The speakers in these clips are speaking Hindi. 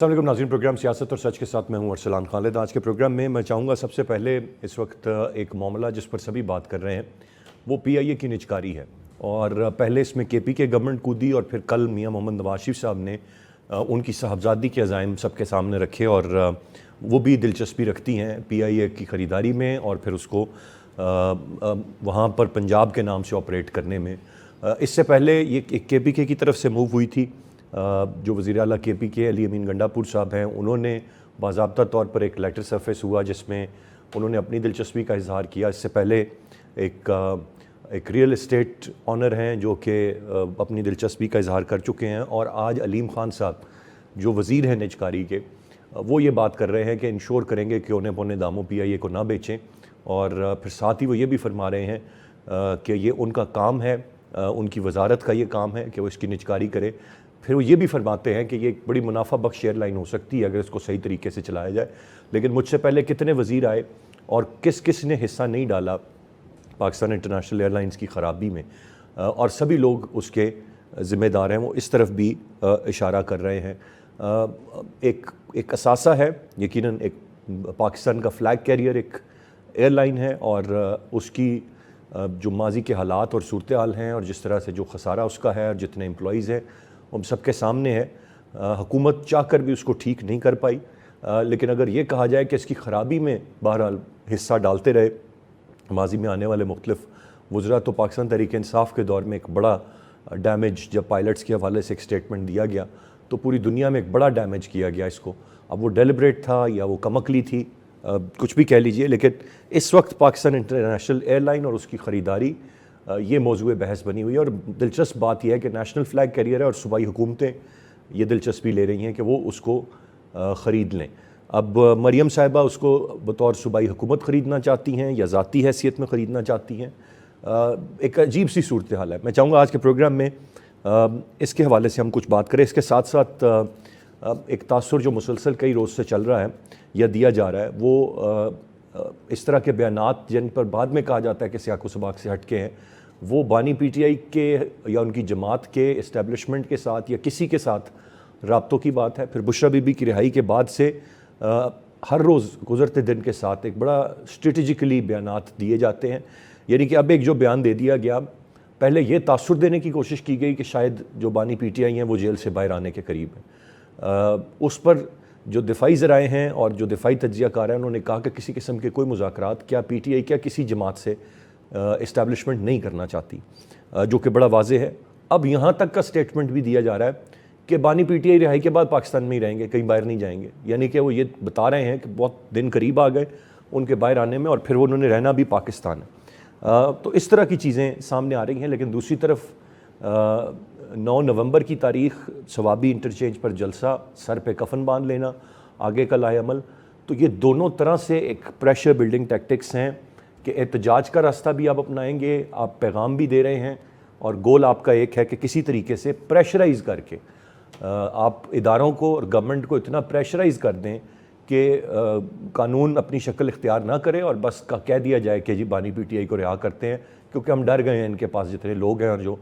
अस्सलाम वालेकुम नाज़रीन, प्रोग्राम सियासत और सच के साथ मैं हूं अरसलान खालिद। आज के प्रोग्राम में मैं चाहूँगा सबसे पहले इस वक्त एक मामला जिस पर सभी बात कर रहे हैं वो PIA की निजकारी है। और पहले इसमें KP के गवर्नमेंट कूदी और फिर कल मियां मोहम्मद नवाज शरीफ साहब ने उनकी साहबजादी के अज़ाइम सबके सामने रखे और वो भी दिलचस्पी रखती हैं PIA की ख़रीदारी में और फिर उसको वहाँ पर पंजाब के नाम से ऑपरेट करने में। इससे पहले ये एक KPK की तरफ से मूव हुई थी। जो वज़ीर आला KPK अली अमीन गंडापुर साहब हैं, उन्होंने बाज़ाब्ता तौर पर एक लेटर सरफेस हुआ जिसमें उन्होंने अपनी दिलचस्पी का इजहार किया। इससे पहले एक रियल इस्टेट ऑनर हैं जो कि अपनी दिलचस्पी का इजहार कर चुके हैं और आज अलीम खान साहब जो वज़ीर हैं निजकारी के, वो ये बात कर रहे हैं कि इंश्योर करेंगे कि औने पौने दामों PIA को ना बेचें। और फिर साथ ही वो ये भी फरमा रहे हैं कि ये उनका काम है, उनकी वजारत का ये काम है कि वो इसकी निजकारी करे। फिर वो ये भी फरमाते हैं कि ये एक बड़ी मुनाफा बख्श एयरलाइन हो सकती है अगर इसको सही तरीके से चलाया जाए। लेकिन मुझसे पहले कितने वज़ीर आए और किस किस ने हिस्सा नहीं डाला पाकिस्तान इंटरनेशनल एयरलाइंस की ख़राबी में, और सभी लोग उसके ज़िम्मेदार हैं। वो इस तरफ भी इशारा कर रहे हैं। एक असासा है, यकीनन एक पाकिस्तान का फ्लैग कैरियर एक एयरलाइन है और उसकी जो माजी के हालात और सूरत हाल हैं और जिस तरह से जो खसारा उसका है और जितने एम्प्लॉइज़ हैं हम सबके सामने है। हुकूमत चाहकर भी उसको ठीक नहीं कर पाई। लेकिन अगर ये कहा जाए कि इसकी ख़राबी में बहरहाल हिस्सा डालते रहे माजी में आने वाले मुख्तलिफ वज़रा, तो पाकिस्तान तहरीक इंसाफ के दौर में एक बड़ा डैमेज जब पायलट्स के हवाले से एक स्टेटमेंट दिया गया तो पूरी दुनिया में एक बड़ा डैमेज किया गया इसको। अब वो डेलिब्रेट था या वो कमकली थी, कुछ भी कह लीजिए, लेकिन इस वक्त पाकिस्तान इंटरनेशनल एयरलाइन और उसकी ख़रीदारी ये मौजूए बहस बनी हुई है। और दिलचस्प बात यह है कि नेशनल फ्लैग कैरियर है और सूबाई हुकूमतें ये दिलचस्पी ले रही हैं कि वो उसको ख़रीद लें। अब मरियम साहिबा उसको बतौर सूबाई हुकूमत ख़रीदना चाहती हैं या ज़ाती हैसियत में ख़रीदना चाहती हैं। एक अजीब सी सूरत हाल है। मैं चाहूँगा आज के प्रोग्राम में इसके हवाले से हम कुछ बात करें। इसके साथ साथ एक तासुर जो मुसलसल कई रोज़ से चल रहा है या दिया जा रहा है वो इस तरह के बयानात जिन पर बाद में कहा जाता है कि सियाको सबाक से हटके हैं, वो बानी PTI के या उनकी जमात के इस्टेब्लिशमेंट के साथ या किसी के साथ राब्तों की बात है। फिर बुशरा बीबी की रिहाई के बाद से हर रोज़ गुज़रते दिन के साथ एक बड़ा स्ट्रेटजिकली बयानात दिए जाते हैं। यानी कि अब एक जो बयान दे दिया गया, पहले ये तासुर देने की कोशिश की गई कि शायद जो बानी PTI हैं वो जेल से बाहर आने के करीब हैं। उस पर जो दिफाई ज़राए हैं और जो दिफाई तज्ज़ियाकार हैं उन्होंने कहा कि किसी किस्म के कोई मुज़ाकरात क्या PTI क्या किसी जमात से इस्टेब्लिशमेंट नहीं करना चाहती, जो कि बड़ा वाज़ेह है। अब यहाँ तक का स्टेटमेंट भी दिया जा रहा है कि बानी PTI रिहाई के बाद पाकिस्तान में ही रहेंगे, कहीं बाहर नहीं जाएंगे। यानी कि वो ये बता रहे हैं कि बहुत दिन करीब आ गए उनके बाहर आने में और फिर उन्होंने रहना भी पाकिस्तान है। तो इस तरह की चीज़ें सामने आ रही हैं। लेकिन दूसरी तरफ 9 नवंबर की तारीख़ सवाबी इंटरचेंज पर जलसा, सर पे कफन बांध लेना, आगे का लाएअमल, तो ये दोनों तरह से एक प्रेशर बिल्डिंग टैक्टिक्स हैं कि एहतजाज का रास्ता भी आप अपनाएंगे, आप पैगाम भी दे रहे हैं और गोल आपका एक है कि किसी तरीके से प्रेशराइज़ करके आप इदारों को और गवर्नमेंट को इतना प्रेशराइज़ कर दें कि कानून अपनी शक्ल इख्तियार ना करे और बस का कह दिया जाए कि जी बानी PTI को रिहा करते हैं क्योंकि हम डर गए हैं इनके पास जितने लोग हैं और जो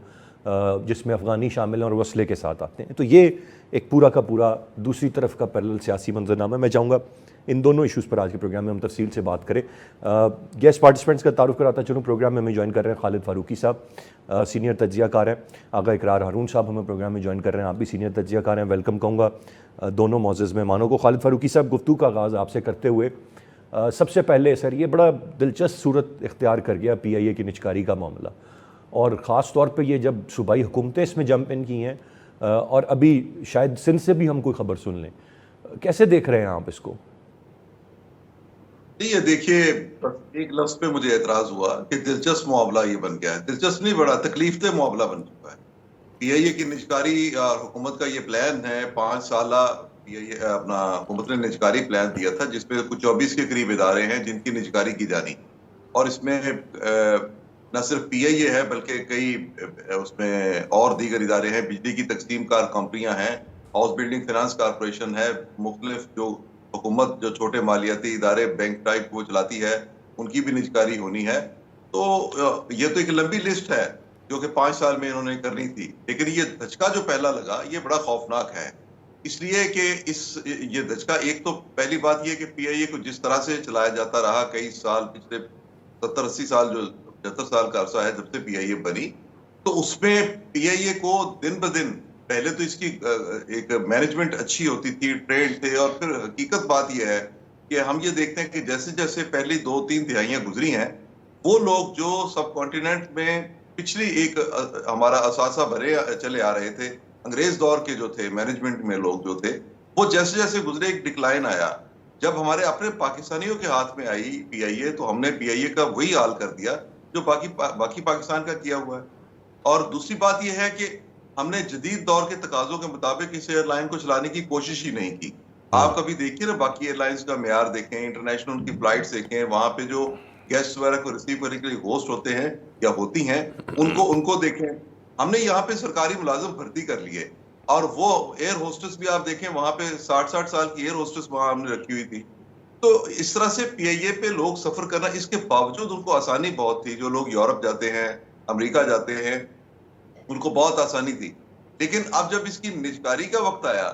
जिसमें अफ़गानी शामिल हैं और वसले के साथ आते हैं। तो ये एक पूरा का पूरा दूसरी तरफ का पैरेलल सियासी मंजरनामा है। मैं चाहूँगा इन दोनों इशूज़ पर आज के प्रोग्राम में हम तफसील से बात करें। गेस्ट पार्टिसिपेंट्स का तारुफ कराता चलूँ। प्रोग्राम में हमें ज्वाइन कर रहे हैं खालिद फारूकी साहब, सीनियर तज्ज़ियाकार हैं। आगा इकरार हारून साहब हमें प्रोग्राम में ज्वाइन कर रहे हैं, आप भी सीनियर तज्ज़ियाकार हैं। वेलकम कहूँगा दोनों मौजूद मेहमानों को। खालिद फारूकी साहब, गुफ्तगू का आगाज़ आपसे करते हुए सबसे पहले सर, ये बड़ा दिलचस्प सूरत इख्तियार कर गया PIA की निजकारी का मामला, और ख़ास तौर पे ये जब सूबाई हुकूमतें इसमें जंप इन की हैं और अभी शायद सिंध से भी हम कोई ख़बर सुन लें। कैसे देख रहे हैं आप इसको? ये देखिए, एक लफ्ज पे मुझे एतराज़ हुआ कि दिलचस्प मामला ये बन गया है। दिलचस्प नहीं, बड़ा तकलीफदेह मामला बन चुका है। PIA की निजकारी और हुकूमत का ये प्लान है, 5 साला ये अपना हुकूमत ने निजकारी प्लान दिया था जिसमें कुछ 24 के करीब इदारे हैं जिनकी निजकारी की जानी, और इसमें न सिर्फ PIA है बल्कि कई उसमें और दीगर इदारे हैं, बिजली की तकसीम कार कंपनियां हैं, हाउस बिल्डिंग फाइनेंस कॉरपोरेशन है, मुख्तलिफ जो हुकूमत जो छोटे मालियाती इदारे बैंक टाइप वो चलाती है उनकी भी निजकारी होनी है। तो ये तो एक लंबी लिस्ट है जो कि 5 साल में इन्होंने करनी थी। लेकिन ये धचका जो पहला लगा ये बड़ा खौफनाक है इसलिए कि ये धचका, एक तो पहली बात ये कि पीआईए को जिस तरह से चलाया जाता रहा कई साल, पिछले 70-80 साल, जो 75 साल का अरसा है जब से पीआईए बनी, तो उसमें पीआईए को दिन ब दिन, पहले तो इसकी एक मैनेजमेंट अच्छी होती थी, ट्रेंड थे, और फिर हकीकत बात यह है कि हम ये देखते हैं कि जैसे जैसे पहली 2-3 दिहाइयां गुजरी हैं, वो लोग जो सब कॉन्टिनेंट में पिछली एक हमारा असासा भरे चले आ रहे थे, अंग्रेज दौर के जो थे मैनेजमेंट में लोग जो थे, वो जैसे जैसे गुजरे एक डिक्लाइन आया। जब हमारे अपने पाकिस्तानियों के हाथ में आई पीआईए, तो हमने पीआईए का वही हाल कर दिया जो बाकी पाकिस्तान का किया हुआ है। और दूसरी बात यह है कि हमने जदीद दौर के तकाजों के मुताबिक इस एयरलाइन को चलाने की कोशिश ही नहीं की। आप कभी देखिए ना, बाकी एयरलाइंस का मेयार देखें, इंटरनेशनल उनकी फ्लाइट्स देखें, वहां पे जो गेस्ट वगैरह को रिसीव करने के लिए होस्ट होते हैं या होती हैं, उनको देखें। हमने यहाँ पे सरकारी मुलाजिम भर्ती कर लिए, और वो एयर होस्टेस भी आप देखें, वहां पे 60-60 साल की एयर होस्टेस वहां हमने रखी हुई थी। तो इस तरह से पीआईए पे लोग सफर करना, इसके बावजूद उनको आसानी बहुत थी। जो लोग यूरोप जाते हैं, अमेरिका जाते हैं, उनको बहुत आसानी थी। लेकिन अब जब इसकी निजकारी का वक्त आया,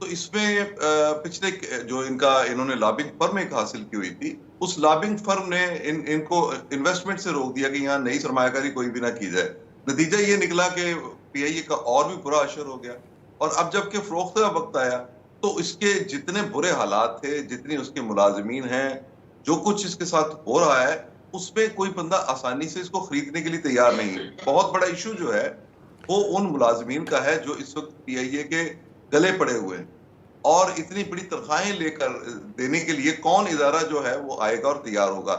तो इसमें पिछले जो इन्होंने लॉबिंग फर्म एक हासिल की हुई थी, उस लॉबिंग फर्म ने इनको इन्वेस्टमेंट से रोक दिया कि यहाँ नई सरमायाकारी कोई भी ना की जाए। नतीजा ये निकला कि पीआईए का और भी बुरा असर हो गया। और अब जबकि फरोख्त का वक्त आया, तो इसके जितने बुरे हालात थे, जितनी उसके मुलाजमीन हैं, जो कुछ इसके साथ हो रहा है, उसमें कोई बंदा आसानी से इसको खरीदने के लिए तैयार नहीं है। बहुत बड़ा इशू जो है वो उन मुलाजमीन का है जो इस वक्त पीआईए के गले पड़े हुए हैं, और इतनी बड़ी तनख्वाहें लेकर देने के लिए कौन इदारा जो है वो आएगा और तैयार होगा।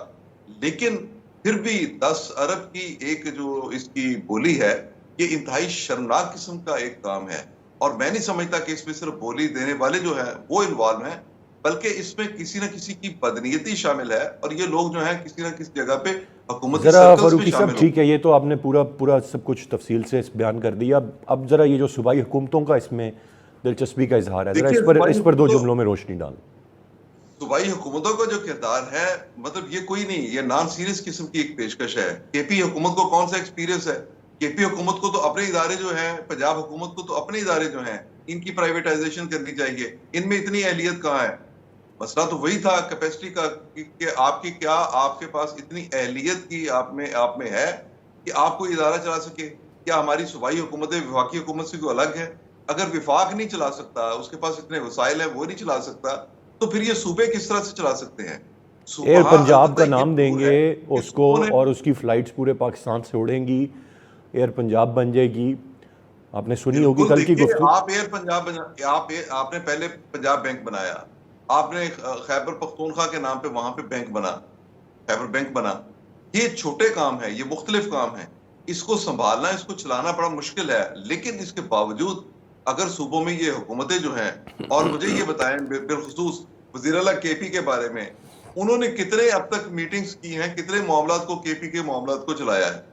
लेकिन फिर भी 10 अरब की एक जो इसकी बोली है, ये इंतहाई शर्मनाक किस्म का एक काम है। और मैं नहीं समझता कि इसमें सिर्फ बोली देने वाले जो हैं वो इन्वॉल्व हैं, बल्कि इसमें किसी न किसी की बदनीयती शामिल है, और ये लोग जो हैं किसी न किसी जगह पे हुकूमती ज़रा सर्कल्स फारूकी में साहब, शामिल ठीक है, ये तो आपने पूरा सब कुछ तफसील से बयान कर दिया। अब ज़रा ये जो सूबाई हुकूमतों का इसमें दिलचस्पी का इजहार है, ज़रा इस पर 2 जुमलों में रोशनी डाल। सूबाई हुकूमतों का जो किरदार है, मतलब ये कोई नहीं, ये नॉन सीरियस किस्म की एक पेशकश है। केपी हुकूमत को कौन सा एक्सपीरियंस है? केपी हुकूमत को तो अपने इदारे जो हैं, पंजाब हुकूमत को तो अपने इदारे जो हैं, इनकी प्राइवेटाइजेशन करनी चाहिए। इनमें इतनी अहलियत कहाँ है? मसला तो वही था कैपेसिटी का कि आपकी क्या, आपके पास इतनी अहलियत की आप में है कि आप कोई इदारा चला सके? क्या हमारी सूबाई हुकूमत वफाकी हुकूमत से कोई अलग है? अगर विफाक नहीं चला सकता, उसके पास इतने वसाइल है, वो नहीं चला सकता, तो फिर ये सूबे किस तरह से चला सकते हैं? एयर पंजाब का नाम देंगे उसको, सूबों ने और उसकी फ्लाइट्स पूरे पाकिस्तान से उड़ेंगी, एयर पंजाब बन जाएगी। आपने सुनी होगी कल की गुफ्तगू। आप एयर पंजाब आपने पहले पंजाब बैंक बनाया, आपने खैबर पख्तूनख्वा के नाम पे वहां पे बैंक बना, खैबर बैंक बना। ये छोटे काम है, ये मुख्तलिफ काम है, इसको संभालना, इसको चलाना बड़ा मुश्किल है। लेकिन इसके बावजूद अगर सूबों में ये हुकूमतें जो हैं, और मुझे ये बताएं बिलखुसूस वज़ीर आला केपी के बारे में, उन्होंने कितने अब तक मीटिंग्स की हैं, कितने मामलात को, केपी के मामलात को चलाया है?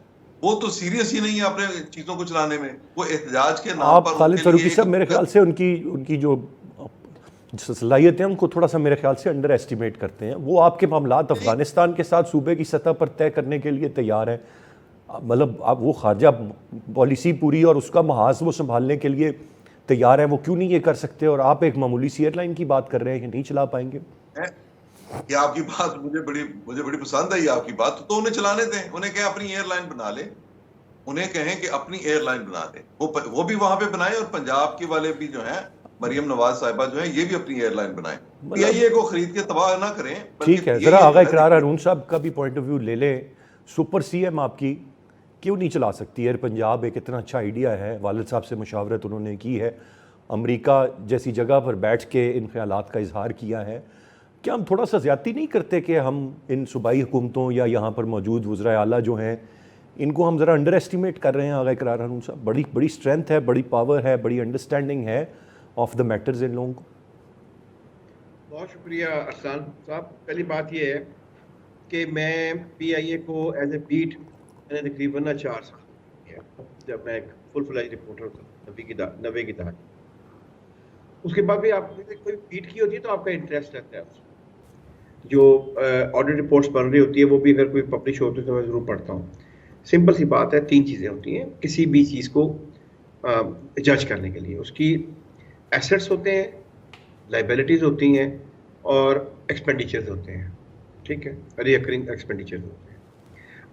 वो तो सीरियस ही नहीं है अपने चीजों को चलाने में। वो एहतजाज के नाम पर, आप खालिद फारूकी साहब, मेरे ख्याल से उनकी जो सलाहियत है उनको थोड़ा सा मेरे ख्याल से अंडर एस्टिमेट करते हैं। वो आपके मामलात अफगानिस्तान के साथ सूबे की सतह पर तय करने के लिए तैयार है, मतलब आप वो खारजा पॉलिसी पूरी और उसका महाज वो संभालने के लिए तैयार है, वो क्यों नहीं ये कर सकते? और आप एक मामूली सी एयरलाइन की बात कर रहे हैं कि नहीं चला पाएंगे। ये आपकी बात मुझे बड़ी पसंद आई आपकी बात। तो उन्हें चलाने दें, उन्हें कहें अपनी एयरलाइन बना ले, उन्हें कहें कि अपनी एयरलाइन बना ले, वो भी वहां पे बनाए, और पंजाब के वाले भी जो हैं, मरियम नवाज साहिबा जो है, ये भी अपनी एयरलाइन बनाए। पीआईए को खरीद के तबाह ना करें। ठीक है, जरा आगा इकरार हारून साहब का भी पॉइंट ऑफ व्यू ले लें। सुपर सीएम आपकी क्यों नहीं चला सकती एयर पंजाब? एक इतना अच्छा आइडिया है, वालिद साहब से मुशावरत उन्होंने की है, अमेरिका जैसी जगह पर बैठ के इन ख्यालात का इजहार किया है। क्या हम थोड़ा सा ज़्यादती नहीं करते कि हम इन सूबाई हुकूमतों या यहाँ पर मौजूद वज़राए आला जो हैं, इनको हम ज़रा अंडर एस्टिमेट कर रहे हैं? आगा इकरार हारून साहब, बड़ी स्ट्रेंथ है, बड़ी पावर है, बड़ी अंडरस्टैंडिंग है ऑफ द मैटर्स इन लोगों को। बहुत शुक्रिया अरसान साहब। पहली बात यह है कि मैं पीआईए को एज ए बीट मैंने तकरीबन 4 साल किया, जब मैं एक फुल फ्लैज रिपोर्टर था 90 की दहाई। उसके बाद भी आपने कोई बीट की होती है तो आपका इंटरेस्ट रहता है उसमें। जो ऑडिट रिपोर्ट्स बन रही होती है वो भी अगर कोई पब्लिश होती है तो मैं ज़रूर पढ़ता हूँ। सिंपल सी बात है, 3 चीज़ें होती हैं किसी भी चीज़ को जज करने के लिए। उसकी एसेट्स होते हैं, लाइबिलिटीज होती हैं और एक्सपेंडिचर्स होते हैं, ठीक है, रिकरिंग एक्सपेंडिचर्स होते हैं।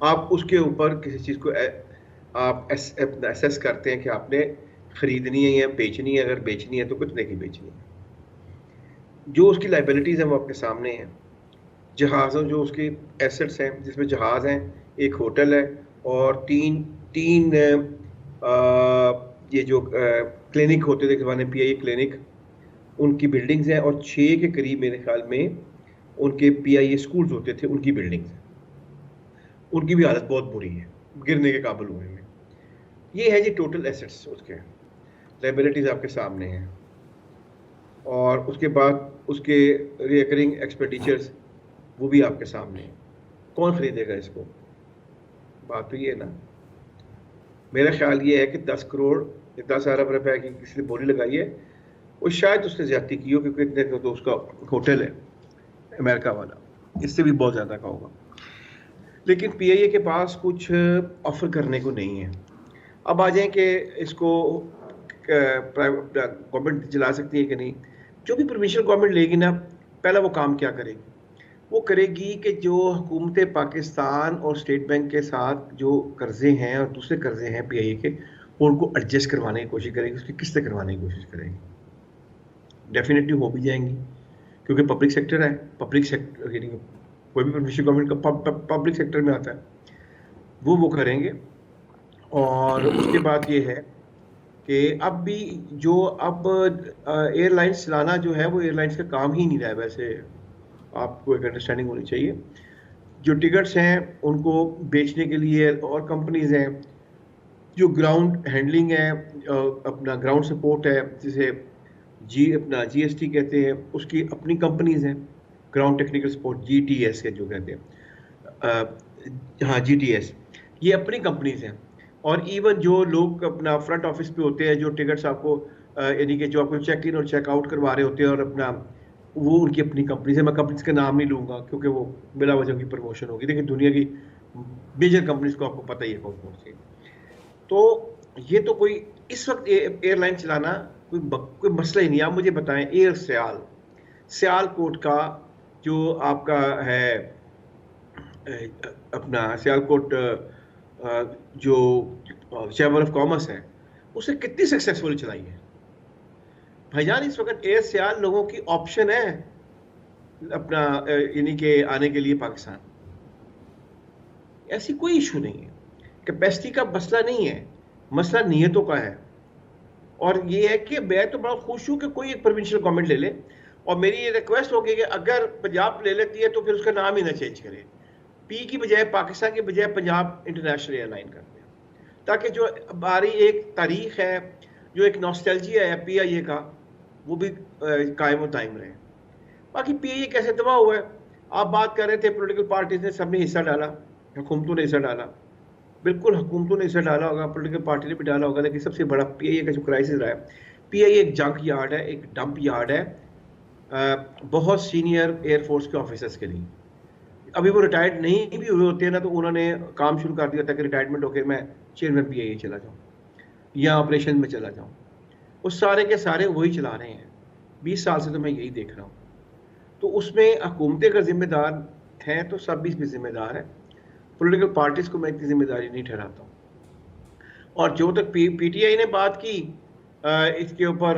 आप उसके ऊपर किसी चीज़ को आप एसेस करते हैं कि आपने खरीदनी है या बेचनी है, अगर बेचनी है तो कितने की बेचनी है। जो उसकी लाइबिलिटीज़ हैं वो आपके सामने हैं। जहाज़ों जो उसकी एसेट्स हैं, जिसमें जहाज़ हैं, एक होटल है और तीन ये जो क्लिनिक होते थे ज़माने PIA क्लिनिक, उनकी बिल्डिंग्स हैं और 6 के करीब मेरे ख्याल में उनके PIA स्कूल्स होते थे, उनकी बिल्डिंग्स हैं। उनकी भी हालत बहुत बुरी है, गिरने के काबिल हुए हैं। ये है जी टोटल एसेट्स उसके, लाइबिलिटीज़ आपके सामने हैं और उसके बाद उसके रिकरिंग एक्सपेंडिचर्स वो भी आपके सामने हैं। कौन खरीदेगा इसको? बात तो ये है ना। मेरा ख्याल ये है कि 10 करोड़ 10 अरब रुपए की किसी ने बोली लगाई है, वो शायद उसने ज्यादती की हो, क्योंकि इतने तो उसका होटल है अमेरिका वाला, इससे भी बहुत ज़्यादा का होगा। लेकिन PIA के पास कुछ ऑफर करने को नहीं है। अब आ जाए कि इसको गवर्नमेंट चला सकती है कि नहीं। जो भी प्रोविंशियल गवर्नमेंट लेगी ना, पहला वो काम क्या करेगी, वो करेगी कि जो हुकूमत पाकिस्तान और स्टेट बैंक के साथ जो कर्जे हैं और दूसरे कर्जे हैं PIA के, वो उनको एडजस्ट करवाने की कोशिश करेगी, उसकी किस्तें करवाने की कोशिश करेगी। डेफिनेटली हो भी जाएंगी, क्योंकि पब्लिक सेक्टर है, पब्लिक सेक्टर कोई भी प्रोविंशियल गवर्नमेंट का पब्लिक सेक्टर में आता है, वो करेंगे। और उसके बाद ये है कि अब भी जो अब एयरलाइंस चलाना जो है वो एयरलाइंस का काम ही नहीं रहा है। वैसे आपको एक अंडरस्टैंडिंग होनी चाहिए, जो टिकट्स हैं उनको बेचने के लिए और कंपनीज हैं, जो ग्राउंड हैंडलिंग है, अपना ग्राउंड सपोर्ट है, जिसे अपना GST कहते हैं, उसकी अपनी कंपनीज हैं। ग्राउंड टेक्निकल सपोर्ट GTS के जो कहते हैं, हाँ GTS, ये अपनी कंपनीज हैं। और इवन जो लोग अपना फ्रंट ऑफिस पे होते हैं, जो टिकट्स आपको यानी कि जो आपको चेक इन और चेक आउट करवा रहे होते हैं, और अपना वो उनकी अपनी कंपनीज है। मैं कंपनीज का नाम नहीं लूँगा क्योंकि वो बिला वजह की प्रमोशन होगी। देखिए दुनिया की मेजर कंपनीज को आपको पता ही है कौन कौन सी। तो ये तो कोई इस वक्त एयरलाइन चलाना कोई मसला ही नहीं। आप मुझे बताएं, एयर सियालकोट का जो आपका है अपना सियालकोट जो चैम्बर ऑफ कॉमर्स है, उसे कितनी सक्सेसफुल चलाई है भाईजान। इस वक्त एयर सियाल लोगों की ऑप्शन है अपना यानी कि आने के लिए पाकिस्तान। ऐसी कोई इशू नहीं है, कैपेसिटी का मसला नहीं है, मसला नीयतों का है। और ये है कि मैं तो बड़ा खुश हूँ कि कोई एक प्रोविंशियल गवर्नमेंट ले ले, और मेरी ये रिक्वेस्ट होगी कि अगर पंजाब ले लेती है तो फिर उसका नाम ही ना चेंज करे, P की बजाय पाकिस्तान की बजाय पंजाब इंटरनेशनल एयरलाइन कर दे, ताकि जो हमारी एक तारीख है, जो एक नॉस्टैल्जिया है PIA का, वो भी कायम और दायम रहे। बाकी PIA कैसे तबाह हुआ है, आप बात कर रहे थे पॉलिटिकल पार्टीज ने सबने हिस्सा डाला, हुकूमतों ने हिस्सा डाला, बिल्कुल हुकूमतों ने हिस्सा डाला होगा, पॉलिटिकल पार्टी ने भी डाला होगा। लेकिन सबसे बड़ा PIA का जो क्राइसिस रहा है, PIA एक जंक यार्ड है, एक डंप यार्ड है बहुत सीनियर एयरफोर्स के ऑफिसर्स के लिए। अभी वो रिटायर्ड नहीं भी हुए होते हैं ना, तो उन्होंने काम शुरू कर दिया था कि रिटायरमेंट होकर मैं चेयरमैन PIA चला जाऊँ या ऑपरेशन में चला जाऊँ। वो सारे के सारे वही चला रहे हैं, 20 साल से तो मैं यही देख रहा हूँ। तो उसमें हुकूमतें अगर जिम्मेदार हैं तो सब भी इसमें जिम्मेदार है। पॉलिटिकल पार्टीज को मैं इतनी जिम्मेदारी नहीं ठहराता हूँ। और जो तक PTI ने बात की इसके ऊपर,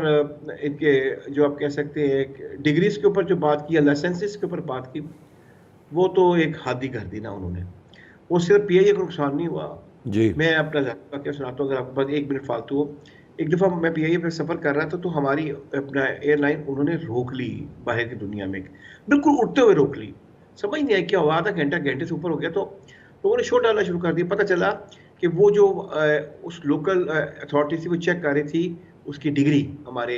इनके जो आप कह सकते हैं डिग्रीज के ऊपर जो बात की या लाइसेंसेस के ऊपर बात की, वो तो एक हद ही कर दी ना उन्होंने। वो सिर्फ PIA को नुकसान नहीं हुआ जी। मैं अपना क्या सुनाता हूँ, अगर आपके पास 1 मिनट फालतू हो। एक दफ़ा मैं PIA पे सफ़र कर रहा था, तो हमारी अपना एयरलाइन उन्होंने रोक ली बाहर की दुनिया में, बिल्कुल उड़ते हुए रोक ली। समझ नहीं आया क्या हुआ, आधा घंटे से ऊपर हो गया, तो लोगों ने शोर डालना शुरू कर दिया। पता चला कि वो जो उस लोकल अथॉरिटी थी वो चेक कर रही थी उसकी डिग्री, हमारे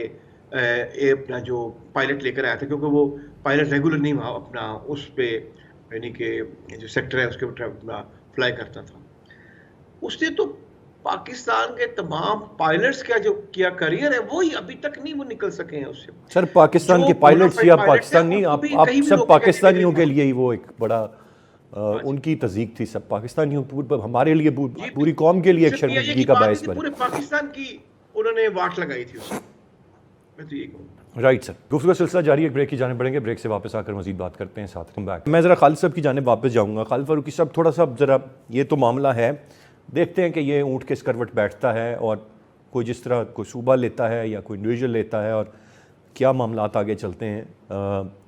अपना जो पायलट लेकर आया था, क्योंकि वो पायलट रेगुलर नहीं वहाँ अपना उस पे यानी कि जो सेक्टर है उसके ऊपर अपना फ्लाई करता था। उसने तो पाकिस्तान के तमाम पायलट्स का जो किया करियर है, वो ही अभी तक नहीं वो निकल सके हैं उससे। सर पाकिस्तान के पायलट्स या पाकिस्तान नहीं, आप सब पाकिस्तानियों के लिए वो एक बड़ा उनकी तज़ीक थी, सब पाकिस्तानियों हमारे लिए पूरी कौम के लिए एक शर्मिंदगी का बायस बने। पूरे पाकिस्तान की उन्होंने वाट लगाई थी उसमें, मैं तो यही कहूँगा। राइट सर, गुफ्तगू का सिलसिला जारी है, ब्रेक की जाने पड़ेंगे, ब्रेक से वापस आकर मजीद बात करते हैं साथ में बैक। मैं ज़रा खालिद साहब की जाने वापस जाऊँगा। खालिद फारूकी साहब, थोड़ा सा ज़रा ये तो मामला है, देखते हैं कि ये ऊँट किस करवट बैठता है और कोई जिस तरह कोई सूबा लेता है या कोई इंडिविजुअल लेता है और क्या मामलात आगे चलते हैं।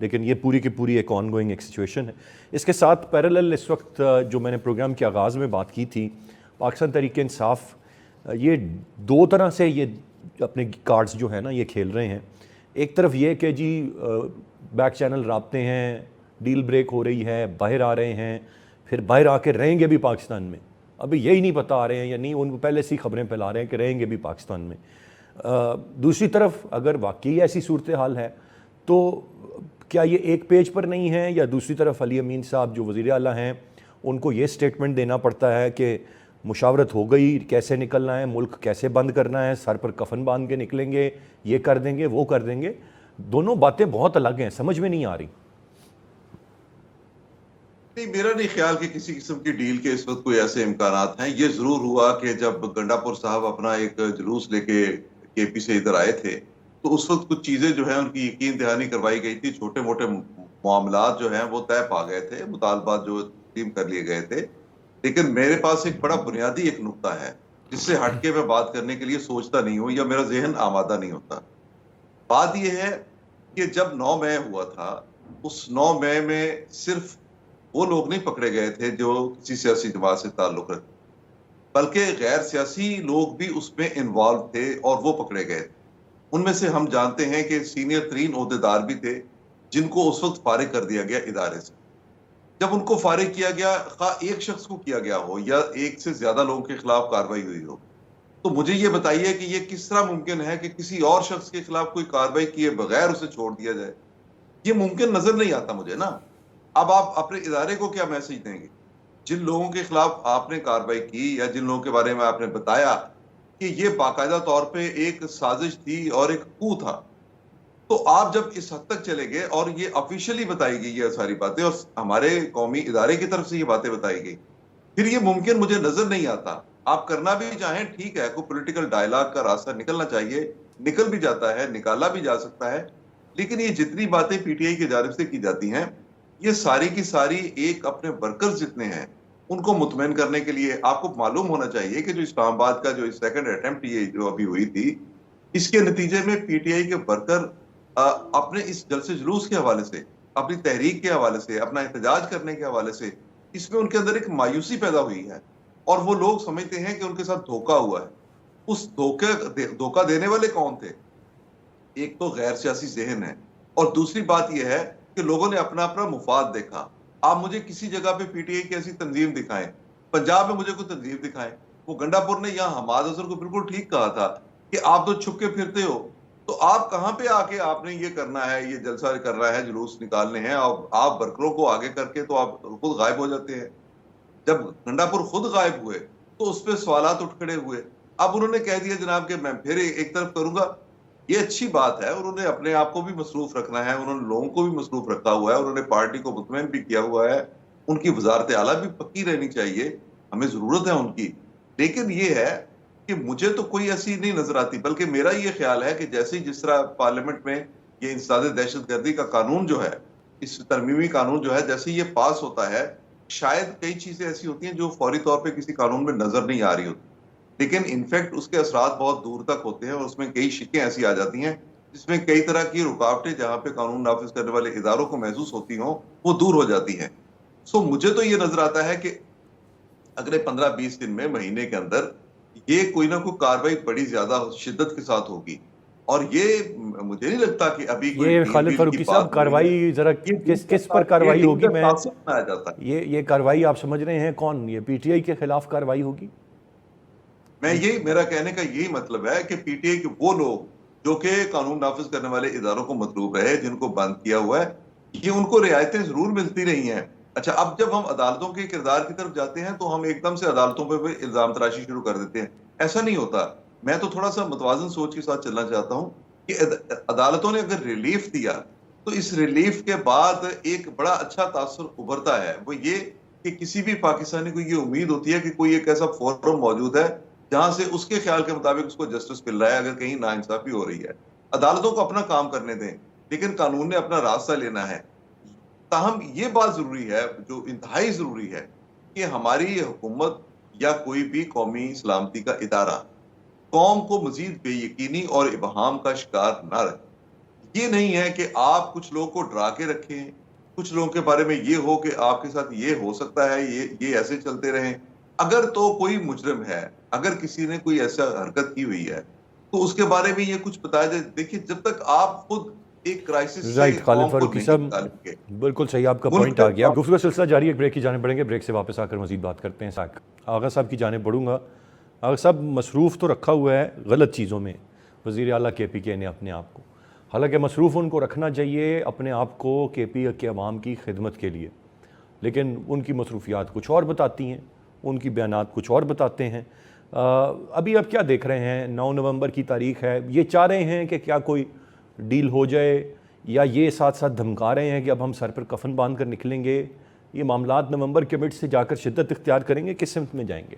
लेकिन ये पूरी की पूरी एक ऑन गोइंग एक सिचुएशन है। इसके साथ पैरेलल इस वक्त जो मैंने प्रोग्राम के आगाज़ में बात की थी, पाकिस्तान तहरीक इंसाफ ये दो तरह से ये अपने कार्ड्स जो है ना ये खेल रहे हैं। एक तरफ ये कि जी बैक चैनल राब्ते हैं, डील ब्रेक हो रही है, बाहर आ रहे हैं, फिर बाहर आके रहेंगे भी पाकिस्तान में, अभी यही नहीं पता आ रहे हैं या नहीं, उनको पहले से ही खबरें फैला रहे हैं कि रहेंगे भी पाकिस्तान में। दूसरी तरफ अगर वाकई ऐसी सूरत हाल है तो क्या ये एक पेज पर नहीं है, या दूसरी तरफ अली अमीन साहब जो वज़ीर आला हैं उनको ये स्टेटमेंट देना पड़ता है कि मुशावरत हो गई, कैसे निकलना है, मुल्क कैसे बंद करना है, सर पर कफन बांध के निकलेंगे, ये कर देंगे वो कर देंगे। दोनों बातें बहुत अलग हैं, समझ में नहीं आ रही। नहीं, मेरा नहीं ख्याल कि किसी किस्म की डील के इस वक्त कोई ऐसे इम्कानात हैं। ये जरूर हुआ कि जब गंडापुर साहब अपना एक जुलूस लेके केपी से इधर आए थे तो उस वक्त कुछ चीजें जो है उनकी यकीन दहानी करवाई गई थी, छोटे मोटे मामलात जो हैं वो तय पा गए थे, मुतालबात जो तस्लीम कर लिए गए थे। लेकिन मेरे पास एक बड़ा बुनियादी एक नुक्ता है जिससे हटके मैं बात करने के लिए सोचता नहीं हूँ या मेरा जहन आमादा नहीं होता। बात यह है कि जब 9 मई हुआ था, उस 9 मई में सिर्फ वो लोग नहीं पकड़े गए थे जो किसी सियासी जमात से ताल्लुक रखते, बल्कि गैर सियासी लोग भी उसमें इन्वॉल्व थे और वो पकड़े गए। उनमें से हम जानते हैं कि सीनियर तरीन ओहदेदार भी थे जिनको उस वक्त फारिग कर दिया गया इदारे से। जब उनको फारिग किया गया, खा एक शख्स को किया गया हो या एक से ज्यादा लोगों के खिलाफ कार्रवाई हुई हो, तो मुझे ये बताइए कि ये किस तरह मुमकिन है कि किसी और शख्स के खिलाफ कोई कार्रवाई किए बगैर उसे छोड़ दिया जाए? ये मुमकिन नजर नहीं आता मुझे ना। अब आप अपने इदारे को क्या मैसेज देंगे? जिन लोगों के खिलाफ आपने कार्रवाई की या जिन लोगों के बारे में आपने बताया कि ये बाकायदा तौर पे एक साजिश थी और एक कू था, तो आप जब इस हद तक चले गए और ये ऑफिशियली बताई गई ये सारी बातें और हमारे कौमी इदारे की तरफ से ये बातें बताई गई, फिर ये मुमकिन मुझे नजर नहीं आता। आप करना भी चाहें ठीक है, कोई पॉलिटिकल डायलॉग का रास्ता निकलना चाहिए, निकल भी जाता है, निकाला भी जा सकता है, लेकिन ये जितनी बातें पीटीआई की जानिब से की जाती हैं ये सारी की सारी एक अपने वर्कर्स जितने हैं उनको मुतमईन करने के लिए। आपको मालूम होना चाहिए कि जो इस्लामाबाद का जो सेकंड अटेम्प्ट ये जो अभी हुई थी, इसके नतीजे में पीटीआई के वर्कर अपने इस जलसे जुलूस के हवाले से, अपनी तहरीक के हवाले से, अपना एहतजाज करने के हवाले से, इसमें उनके अंदर एक मायूसी पैदा हुई है और वो लोग समझते हैं कि उनके साथ धोखा हुआ है। उस धोखा देने वाले कौन थे? एक तो गैर सियासी जहन है और दूसरी बात यह है कि लोगों ने अपना अपना मुफाद देखा। आप मुझे किसी जगह पे पीटीआई की ऐसी तंजीम दिखाएं, पंजाब में मुझे कोई तंजीम दिखाएं। वो गंडापुर ने यहाँ हमाद अजहर को बिल्कुल ठीक कहा था कि आप तो छुप के फिरते हो, तो आप कहां पे आके आपने ये करना है, ये जलसा करना है, जुलूस निकालने हैं, और आप वर्करों को आगे करके तो आप खुद गायब हो जाते हैं। जब गंडापुर खुद गायब हुए तो उस पर सवालात उठ खड़े हुए। अब उन्होंने कह दिया जनाब कि मैं फिर एक तरफ करूंगा। ये अच्छी बात है, उन्होंने अपने आप को भी मसरूफ रखना है, उन्होंने लोगों को भी मसरूफ रखा हुआ है, उन्होंने पार्टी को मुतमईन भी किया हुआ है, उनकी वजारत आला भी पक्की रहनी चाहिए, हमें जरूरत है उनकी। लेकिन ये है कि मुझे तो कोई ऐसी नहीं नजर आती, बल्कि मेरा ये ख्याल है कि जैसे ही जिस तरह पार्लियामेंट में ये इंसदाद दहशतगर्दी का कानून जो है, इस तरमीमी कानून जो है, जैसे ये पास होता है, शायद कई चीजें ऐसी होती हैं जो फौरी तौर पर किसी कानून में नजर नहीं आ रही होती, लेकिन इनफैक्ट उसके असरात बहुत दूर तक होते हैं और उसमें कई शिकें ऐसी आ जाती हैं जिसमें कई तरह की रुकावटें जहां पे कानून नाफिज करने वाले इदारों को महसूस होती हों, वो दूर हो जाती हैं। सो मुझे तो ये नजर आता है कि अगले 15-20 दिन में, महीने के अंदर ये कोई ना कोई कार्रवाई बड़ी ज्यादा शिद्दत के साथ होगी। और ये मुझे नहीं लगता कि अभी ये खालिद फारूकी साहब कार्रवाई जरा किस पर कार्रवाई होगी? मैं ये कार्रवाई आप समझ रहे हैं कौन? ये पीटीआई के खिलाफ कार्रवाई होगी? मैं यही, मेरा कहने का यही मतलब है कि पीटीआई के वो लोग जो कि कानून नाफिज करने वाले इदारों को मतलूब रहे, जिनको बंद किया हुआ है, ये उनको रियायतें जरूर मिलती रही हैं। अच्छा, अब जब हम अदालतों के किरदार की तरफ जाते हैं तो हम एकदम से अदालतों पर भी इल्जाम तराशी शुरू कर देते हैं। ऐसा नहीं होता। मैं तो थोड़ा सा मुतवाजन सोच के साथ चलना चाहता हूँ कि अदालतों ने अगर रिलीफ दिया तो इस रिलीफ के बाद एक बड़ा अच्छा तासुर उभरता है। वो ये कि किसी भी पाकिस्तानी को ये उम्मीद होती है कि कोई एक ऐसा फोरम मौजूद है जहां से उसके ख्याल के मुताबिक उसको जस्टिस मिल रहा है अगर कहीं नाइंसाफी हो रही है। अदालतों को अपना काम करने दें, लेकिन कानून ने अपना रास्ता लेना है। ताहम ये बात जरूरी है, जो इंतहाई जरूरी है, कि हमारी हुकूमत या कोई भी कौमी सलामती का इदारा कौम को मजीद बेयकीनी और इबहाम का शिकार ना रखे। ये नहीं है कि आप कुछ लोगों को डरा के रखें, कुछ लोगों के बारे में ये हो कि आपके साथ ये हो सकता है, ये ऐसे चलते रहें। अगर तो कोई मुजरिम है, अगर किसी ने कोई ऐसा हरकत की हुई है, तो उसके बारे में ये कुछ बताया जाए। देखिए, जब तक आप खुद एक क्राइसिस राइट से खालिद कौम को फारूकी नहीं साहब, निकालेंगे, बिल्कुल सही, आपका मुल्क पॉइंट आ गया। को- गुफ्तगू का सिलसिला जारी है, ब्रेक की जाने पड़ेंगे, ब्रेक से वापस आकर मजीद बात करते हैं। आगा साहब की जाने बढ़ूंगा। आगा साहब, मसरूफ़ तो रखा हुआ है गलत चीज़ों में वज़ीर आला KPK ने अपने आप को, हालांकि मसरूफ़ उनको रखना चाहिए अपने आप को KPK के अवाम की खिदमत के लिए, लेकिन उनकी मसरूफियात कुछ और बताती हैं, उनकी बयानात कुछ और बताते हैं। अभी आप क्या देख रहे हैं, 9 नवंबर की तारीख है, ये चाह रहे हैं कि क्या कोई डील हो जाए, या ये साथ साथ धमका रहे हैं कि अब हम सर पर कफन बांध कर निकलेंगे? ये मामलात नवंबर के मिड से जाकर शिद्दत इख्तियार करेंगे, किस सिमत में जाएंगे?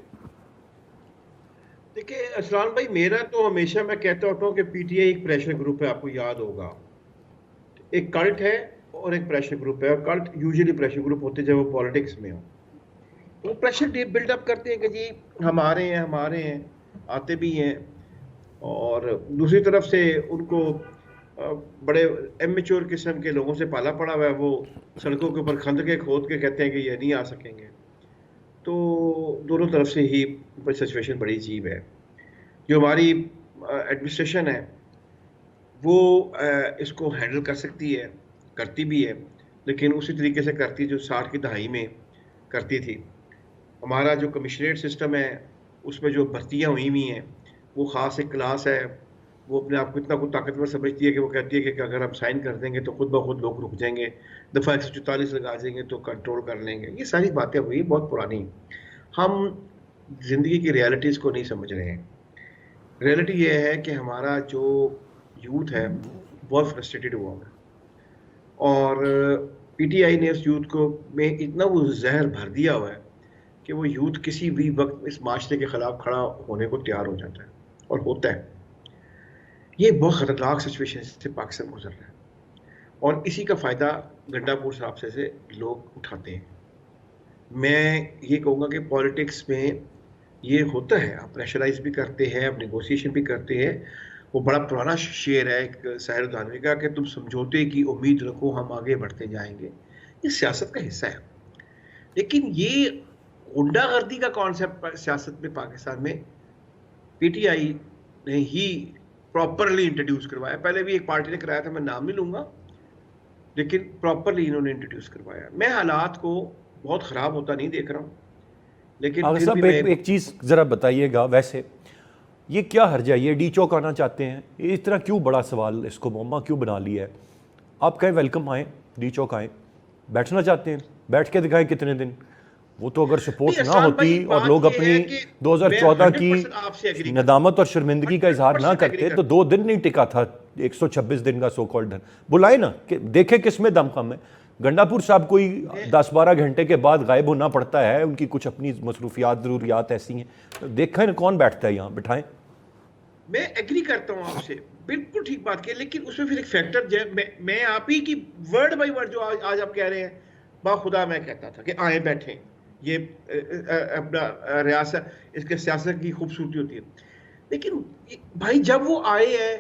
देखिए असलान भाई, मेरा तो हमेशा मैं कहता होता हूँ कि PTI एक प्रेशर ग्रुप है, आपको याद होगा। एक कल्ट है और एक प्रेशर ग्रुप है, और कल्ट यूजुअली प्रेशर ग्रुप होते हैं जब वो पॉलिटिक्स में हो। वो प्रेशर बिल्डअप करते हैं कि जी हमारे हैं, आते भी हैं, और दूसरी तरफ से उनको बड़े इमेच्योर किस्म के लोगों से पाला पड़ा हुआ है। वो सड़कों के ऊपर खंदके खोद के कहते हैं कि ये नहीं आ सकेंगे। तो दोनों तरफ से ही सिचुएशन बड़ी अजीब है। जो हमारी एडमिनिस्ट्रेशन है वो इसको हैंडल कर सकती है, करती भी है, लेकिन उसी तरीके से करती जो 60 की दहाई में करती थी। हमारा जो कमिश्नरेट सिस्टम है उसमें जो भर्तियाँ हुई हुई हैं, वो ख़ास एक क्लास है, वो अपने आप को इतना कुछ ताकतवर समझती है कि वो कहती है कि अगर हम साइन कर देंगे तो खुद ब खुद लोग रुक जाएंगे, दफ़ा 144 लगा देंगे तो कंट्रोल कर लेंगे। ये सारी बातें हुई बहुत पुरानी। हम ज़िंदगी की रियलिटीज़ को नहीं समझ रहे हैं। रियलिटी ये है कि हमारा जो यूथ है बहुत फ्रस्ट्रेटेड हुआ है, और PTI ने उस यूथ को में इतना वो जहर भर दिया हुआ है कि वो यूथ किसी भी वक्त इस माशरे के ख़िलाफ़ खड़ा होने को तैयार हो जाता है, और होता है। ये बहुत ख़तरनाक सिचुएशन से पाकिस्तान गुजर रहा है, और इसी का फ़ायदा गंडापुर साहब से लोग उठाते हैं। मैं ये कहूँगा कि पॉलिटिक्स में ये होता है, आप प्रेशराइज भी करते हैं, आप नेगोशिएशन भी करते हैं। वो बड़ा पुराना शेर है एक साहिर दानवी का कि तुम समझौते की उम्मीद रखो, हम आगे बढ़ते जाएंगे। ये सियासत का हिस्सा है, लेकिन ये गुंडागर्दी का कॉन्सेप्ट सियासत में पाकिस्तान में PTI ने ही प्रॉपरली इंट्रोड्यूस करवाया। पहले भी एक पार्टी ने कराया था, मैं नाम नहीं लूँगा, लेकिन प्रॉपरली इन्होंने इंट्रोड्यूस करवाया। मैं हालात को बहुत ख़राब होता नहीं देख रहा हूँ, लेकिन आगा फिर साहब, भी मैं एक चीज़ ज़रा बताइएगा, वैसे ये क्या हर्ज है, ये डी चौक आना चाहते हैं, ये इस तरह क्यों बड़ा सवाल, इसको मम्मा क्यों बना लिया है? आप कहें वेलकम, आएँ डी चौक आएँ, बैठना चाहते हैं बैठ के दिखाएं कितने दिन। वो तो अगर सपोर्ट नहीं, ना अहसान होती भाई, और बात लोग ये अपनी है कि 2014 मैं 100% आपसे की agree नदामत और शर्मिंदगी का इजहार ना 100% agree करते तो 2 दिन नहीं टिका था 126 दिन का सो कॉल्ड धन। बुलाए ना कि देखे किसमें दम कम है। गंडापुर साहब कोई 10-12 घंटे के बाद गायब होना पड़ता है, उनकी कुछ अपनी मसरूफियात ज़रूरियात ऐसी हैं, तो देखें ना कौन बैठता है यहाँ, बिठाएं। मैं एग्री करता हूँ आपसे, बिल्कुल ठीक बात की, लेकिन उसमें फिर एक फैक्टर मैं आप ही की वर्ड बाय वर्ड जो आज आप कह रहे हैं, बाखुदा मैं कहता था कि आए बैठें, ये अपना रियासत, इसके सियासत की खूबसूरती होती है। लेकिन भाई जब वो आए हैं,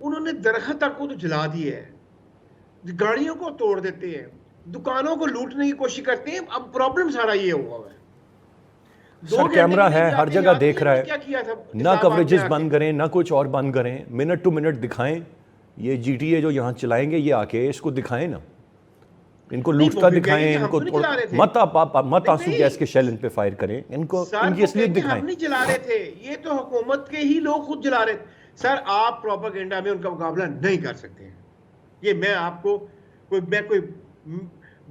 उन्होंने दरख्त तक को तो जला दिए है, गाड़ियों को तोड़ देते हैं, दुकानों को लूटने की कोशिश करते हैं। अब प्रॉब्लम सारा ये हुआ है, सर कैमरा है हर जगह देख रहा है, क्या किया था, ना कवरेजेस बंद करें ना कुछ और बंद करें, मिनट टू मिनट दिखाएं। ये GTA जो यहाँ चलाएंगे ये आके इसको दिखाएं ना, इनको लूटता दिखाएं, इनको मत आंसू गैस के शेल इन पे फायर करें, इनको इनकी असलियत दिखाएं। हम नहीं जला रहे थे, ये तो हुकूमत के ही लोग खुद जला रहे थे। सर आप प्रोपेगेंडा में उनका मुकाबला नहीं कर सकते हैं। ये मैं आपको कोई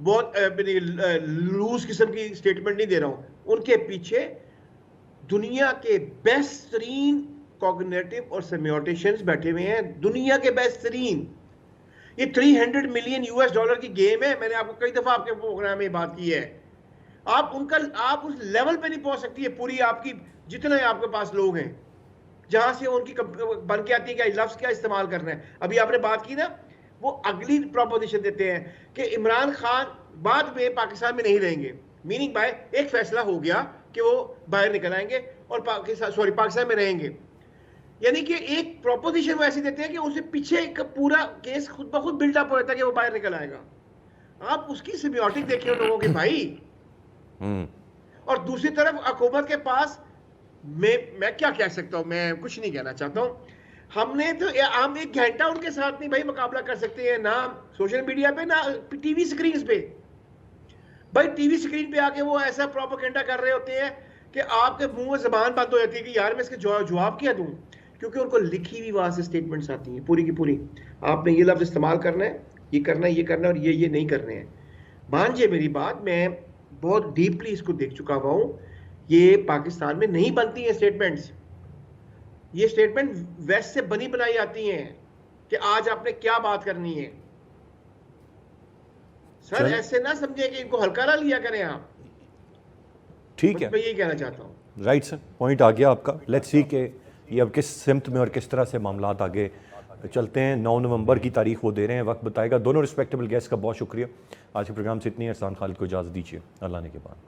बहुत लूज किस्म की स्टेटमेंट नहीं दे रहा हूं। उनके पीछे दुनिया के बेस्ट तरीन कॉग्निटिव और सेमियोटिशियंस बैठे हुए हैं, दुनिया के बेस्ट तरीन। ये $300 मिलियन की गेम है। मैंने आपको कई दफा आपके प्रोग्राम में बात की है। आप उस लेवल पे नहीं पहुंच सकती है पूरी आपकी, जितने आपके पास लोग हैं। जहां से उनकी बन के आती है कि लफ्ज क्या इस्तेमाल करना है। अभी आपने बात की ना, वो अगली प्रपोजिशन देते हैं कि इमरान खान बाद में पाकिस्तान में नहीं रहेंगे, मीनिंग बाय एक फैसला हो गया कि वो बाहर निकल आएंगे और पाकिस्तान में रहेंगे। यानी कि एक प्रोपोजिशन वो ऐसी देते हैं कि उसे पीछे एक पूरा केस खुद ब खुद बिल्डअप हो जाता है कि वो बाहर निकल आएगा। आप उसकी सिम्बियोटिक देखिए उन लोगों के भाई। और दूसरी तरफ हुकूमत के पास मैं क्या कह सकता हूं, मैं कुछ नहीं कहना चाहता हूं। हमने तो हम 1 घंटा उनके साथ नहीं भाई मुकाबला कर सकते हैं, ना सोशल मीडिया पे ना टीवी स्क्रीन पे। भाई टीवी स्क्रीन पे आके वो ऐसा प्रोपेगेंडा कर रहे होते हैं कि आपके मुंह में जबान बंद हो जाती है कि यार मैं इसके जवाब क्या दूं, क्योंकि उनको लिखी हुई वहां से स्टेटमेंट्स आती हैं पूरी की पूरी, आपने ये लफ्ज इस्तेमाल करना है, ये करना है, ये करना है और ये नहीं करने हैं। मानिए मेरी बात, मैं बहुत डीपली इसको देख चुका हुआ हूं। ये पाकिस्तान में नहीं बनती हैं स्टेटमेंट्स, ये स्टेटमेंट वेस्ट से बनी बनाई आती हैं कि आज आपने क्या बात करनी है। सर ऐसे ना समझे कि इनको हल्का ना लिया करें आप। ठीक है, मैं यही कहना चाहता हूँ। राइट सर, पॉइंट आ गया आपका। लेट्स सी के ये अब किस सिमत में और किस तरह से मामलात आगे चलते हैं। 9 नवंबर की तारीख वो दे रहे हैं, वक्त बताएगा। दोनों रिस्पेक्टेबल गेस्ट का बहुत शुक्रिया। आज के प्रोग्राम से इतनी। अहसान खालिद को इजाज़त दीजिए, अल्लाह ने के बाद।